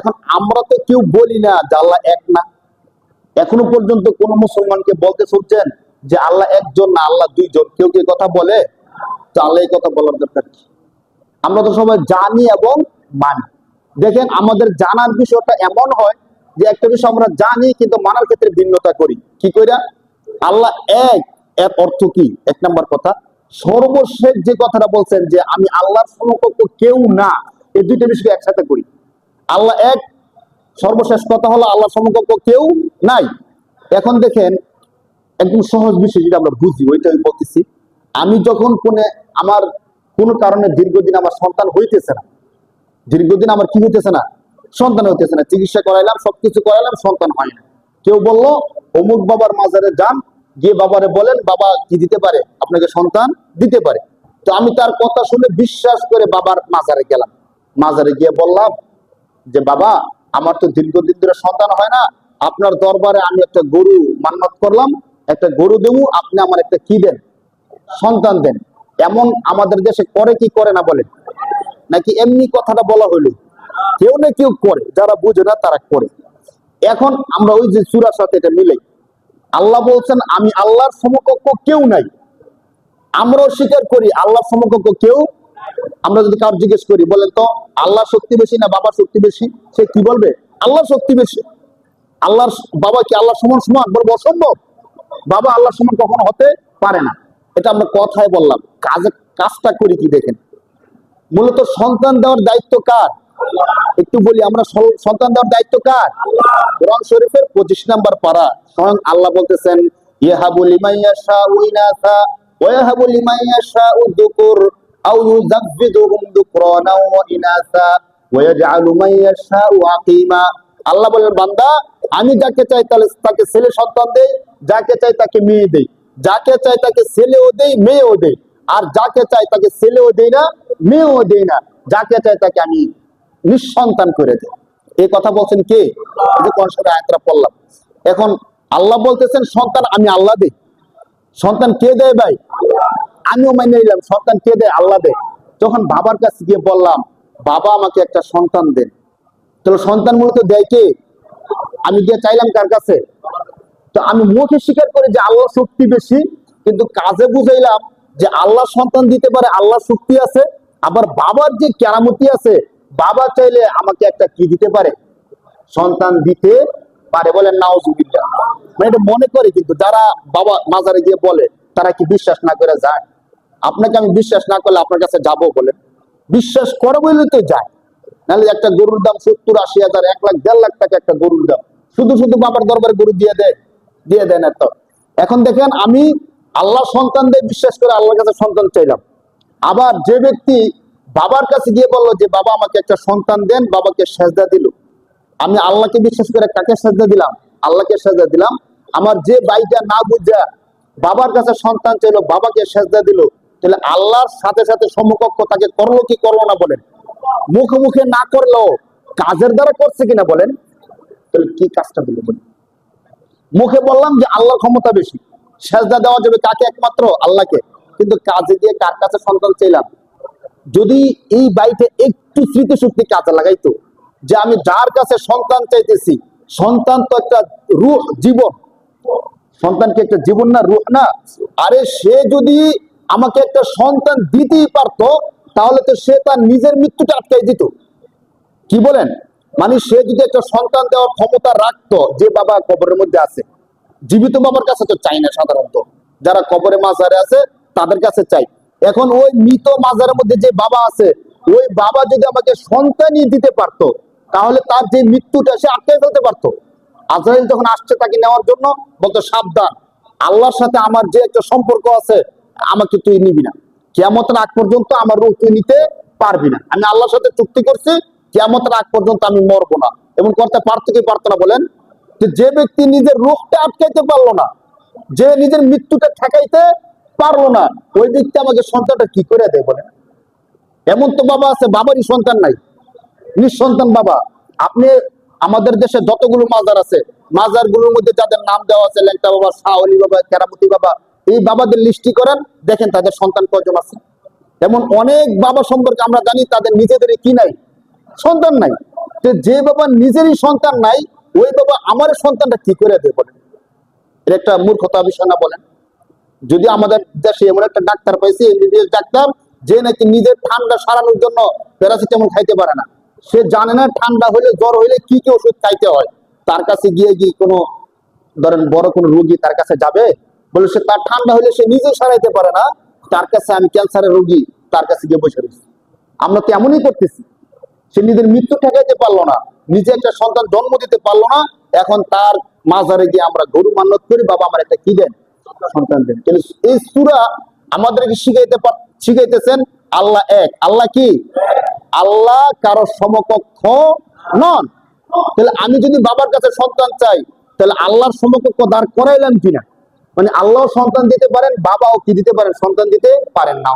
এখন আমরা তো কেউ বলি না যে আল্লাহ এক না। এখনো পর্যন্ত কোন মুসলমানকে বলতে শুনছেন যে আল্লাহ একজন না আল্লাহ দুইজন? কেউ কি কথা বলে? তো আল্লাহ এই কথা বলার দরকার কি? আমরা তো সবাই জানি এবং মানি। দেখেন আমাদের জানার বিষয়টা এমন হয় যে একটা বিষয় আমরা জানি কিন্তু মানার ক্ষেত্রে ভিন্নতা করি। কি কইরা? আল্লাহ এক, এর অর্থ কি? এক নাম্বার কথা, সর্বশেষ যে কথাটা বলছেন যে আমি আল্লাহর সমকক্ষ কেউ না, এই দুইটা বিষয় একসাথে করি। আল্লাহ এক, সর্বশেষ কথা হলো আল্লাহর সমকক্ষ কেউ নাই। এখন দেখেন একদম সহজ বিষয় যেটা আমরা বুঝি ওইটাই বলতেছি। আমি যখন আমার কোনো কারণে দীর্ঘদিন আমার সন্তান হইতেছে না, দীর্ঘদিন আমার কি হইতেছে না, সন্তান হইতেছে না, চিকিৎসা করাইলাম, সবকিছু করাইলাম, সন্তান হয় না। কেউ বললো অমুক বাবার মাজারে যান, গিয়ে বাবারে বলেন বাবা কি দিতে পারে, আপনাকে সন্তান দিতে পারে। তো আমি তার কথা শুনে বিশ্বাস করে বাবার মাজারে গেলাম। মাজারে গিয়ে বললাম যে বাবা আমার তো দীর্ঘদিন ধরে সন্তান হয় না, আপনার দরবারে আমি একটা গরু মান্নত করলাম, একটা গরু দেবো, আপনি আমার একটা কি দেন, সন্তান দেন। এমন আমাদের দেশে করে কি করে না বলেন? নাকি এমনি কথাটা বলা হইলো? কেউ না কেউ করে, যারা বুঝে না তারা করে। এখন আমরা ওই যে সূরার সাথে এটা মিলাই, আল্লাহ বলছেন আমি আল্লাহর সমকক্ষ কেউ নাই। আমরাও স্বীকার করি আল্লাহর সমকক্ষ কেউ। আমরা যদি কাউকে জিজ্ঞেস করি বলেন তো আল্লাহ শক্তি বেশি না বাবার শক্তি বেশি, সে কি বলবে? আল্লাহর শক্তি বেশি। আল্লাহর বাবা কি আল্লাহর সমান সমান? বলবো অসম্ভব, বাবা আল্লাহর সমান কখনো হতে পারে না। এটা আমরা কথায় বললাম, কাজটা করি কি দেখেন। মূলত সন্তান দেওয়ার দায়িত্ব কার? একটু বলি, আমরা সন্তান দেওয়ার দায়িত্ব কার? কোরআন শরীফের 25 নম্বর পারা স্বয়ং আল্লাহ বলতেছেন ইয়াহাবু লিমান ইয়াশাউ ইনাসা ওয়া ইয়াহাবু লিমান ইয়াশাউ যুকুর আও ইউযাব্বিদুহুম যুকরানা ওয়া ইনাসা ওয়া ইয়াজআলু মান ইয়াশাউ আকিমা। আল্লাহ বলেন বান্দা আমি যাকে চাই তাকে ছেলে সন্তান দেই, যাকে চাই তাকে মেয়ে দেই, যাকে চাই তাকে ছেলেও দেই মেয়েও দেই, আর যাকে চাই তাকে ছেলেও দেই না মেয়েও দেই না, যাকে চাই তাকে আমি নিঃসন্তান করে দেয়। এই কথা বলছেন কে? এই যে কোরআন শরীফের আয়াতটা পড়লাম। এখন আল্লাহ বলতেছেন সন্তান আমি আল্লাহ দেই। সন্তান কে দেয় ভাই? আমিও মেনে নিলাম সন্তান কে দেয়? আল্লাহ দেয়। যখন বাবার কাছে গিয়ে বললাম বাবা আমাকে একটা সন্তান দেন, তাহলে সন্তান মূলত দেয় কে? আমি গিয়ে চাইলাম কার কাছে? তো আমি মুখে স্বীকার করি যে আল্লাহর শক্তি বেশি, কিন্তু কাজে বুঝাইলাম যে আল্লাহ সন্তান দিতে পারে, আল্লাহর শক্তি আছে। আবার বাবার যে কেরামতি আছে, বাবা চাইলে আমাকে একটা কি দিতে পারে, সন্তান দিতে পারে। বলেন নাউজুবিল্লাহ। মানে এটা মনে করে, কিন্তু যারা বাবা মাজারে গিয়ে বলে তারা কি বিশ্বাস না করে যায়? আপনাকে আমি বিশ্বাস না করলে আপনার কাছে যাবো বলেন? বিশ্বাস করে বলে তো যায়। নাহলে একটা গরুর দাম 70-80 হাজার, 1 লাখ 1.5 লাখ টাকা একটা গরুর দাম, শুধু শুধু বাবার দরবারে গরু দিয়ে দেয় না তো। এখন দেখেন আমি আল্লাহ সন্তান দিয়ে বিশ্বাস করে আল্লাহর কাছে সন্তান চাইলাম। আবার যে ব্যক্তি বাবার কাছে গিয়ে বললো যে বাবা আমাকে একটা সন্তান দেন, বাবাকে সেজদা দিল, আমি আল্লাহকে বিশ্বাস করে কাকে সেজদা দিলাম? আল্লাহকে সেজদা দিলাম। আমার যে ভাইটা না বুঝা বাবার কাছে সন্তান চাইলো, বাবাকে সেজদা দিল, তাহলে আল্লাহর সাথে সাথে সমকক্ষ তাকে করলো কি করলো না বলেন? মুখে মুখে না করলেও কাজের দ্বারা করছে কিনা বলেন? তাহলে কি কাজটা দিল বলেন? মুখে বললাম যে আল্লাহর ক্ষমতা বেশি, সেজদা দেওয়া যাবে কাকে? একমাত্র আল্লাহকে। কিন্তু কাজে গিয়ে কার কাছে সন্তান চাইলাম? যদি এই বাড়িতে একটু স্মৃতিশক্তি কাজে লাগাইতো যে আমি যার কাছে সন্তান চাইতেছি, সন্তান তো একটা রূহ, জীবন। সন্তান কি একটা জীবন না, রূহ না? আরে সে যদি আমাকে একটা সন্তান দিতেই পারতো, তাহলে তো সে তার নিজের মৃত্যুটা আটকাই দিত। কি বলেন? মানে সে যদি একটা সন্তান দেওয়ার ক্ষমতা রাখতো, যে বাবা কবরের মধ্যে আছে, জীবিত বাবার কাছে তো চাই না সাধারণত, যারা কবরে মাজারে আছে তাদের কাছে চাই। এখন ওই মৃত মাজারের মধ্যে যে বাবা আছে, ওই বাবা যদি আমাকে সন্তানই দিতে পারতো, তাহলে তার যে মৃত্যুটা সে আটকে ফেলতে পারতো। আজরাইল যখন আসছে তাকে নেওয়ার জন্য, বলতো সাবধান, আল্লাহর সাথে আমার যে একটা সম্পর্ক আছে, আমাকে তুই নিবি না, কিয়ামতের আগ পর্যন্ত আমার রূহ তুই নিতে পারবি না। আমি আল্লাহর সাথে চুক্তি করছি, কিয়ামতের আগ পর্যন্ত আমি মরবো না। এবং করতে পারতো কি পারতো না বলেন? যে ব্যক্তি নিজের রূহটা আটকাইতে পারলো না, যে নিজের মৃত্যুটা ঠেকাইতে পারলো না, ওই ব্যক্তি আমাকে সন্তানটা কি করে দেয় বলেন? এমন তো বাবা আছে বাবারই সন্তান নাই, নিঃসন্তান বাবা। আপনি আমাদের দেশে যতগুলো মাজার আছে, মাজার গুলোর মধ্যে যাদের নাম দেওয়া আছে, ল্যাংটা বাবা, শাহলি বাবা, কেরামতি বাবা, এই বাবাদের লিস্টি করেন, দেখেন তাদের সন্তান কয়জন আছে। এমন অনেক বাবা সম্পর্কে আমরা জানি তাদের নিজেদের কি নাই, সন্তান নাই। যে বাবা নিজেরই সন্তান নাই, ওই বাবা আমার সন্তানটা কি করে দেবে বলেন? এটা একটা মূর্খতা বিষয় না বলেন? যদি আমাদের দেশে এমন একটা ডাক্তার পাইছি, এমবিবিএস ডাক্তার, যে নাকি নিজের ঠান্ডা সারানোর জন্য প্যারাসিটামল খাইতে পারে না, সে জানে না ঠান্ডা হলে জ্বর হইলে কি কি ওষুধ খাইতে হয়। তার কাছে গিয়ে কোনো ধরেন বড় কোনো রোগী তার কাছে যাবে, বলে সে তার ঠান্ডা হলে সে নিজে সারাইতে পারে না, তার কাছে আমি ক্যান্সারের রোগী, তার কাছে গিয়ে বসে রয়েছি। আমরা তো এমনই করতেছি। সে নিজের মৃত্যু ঠেকাইতে পারলো না, নিজে একটা সন্তান জন্ম দিতে পারলো না, এখন তার মাজারে গিয়ে আমরা গরু মান্যত করি, বাবা আমার একটা কি দেন, সন্তান দেন। কিন্তু এই সূরা আমাদেরকে শিখাইতেছেন আল্লাহ এক। আল্লাহ কি? আল্লাহ কারো সমকক্ষ নন। তাহলে আমি যদি বাবার কাছে সন্তান চাই, তাহলে আল্লাহর সমকক্ষ দাঁড় করাইলাম কিনা? মানে আল্লাহ সন্তান দিতে পারেন, বাবাও কি দিতে পারেন, সন্তান দিতে পারেন না।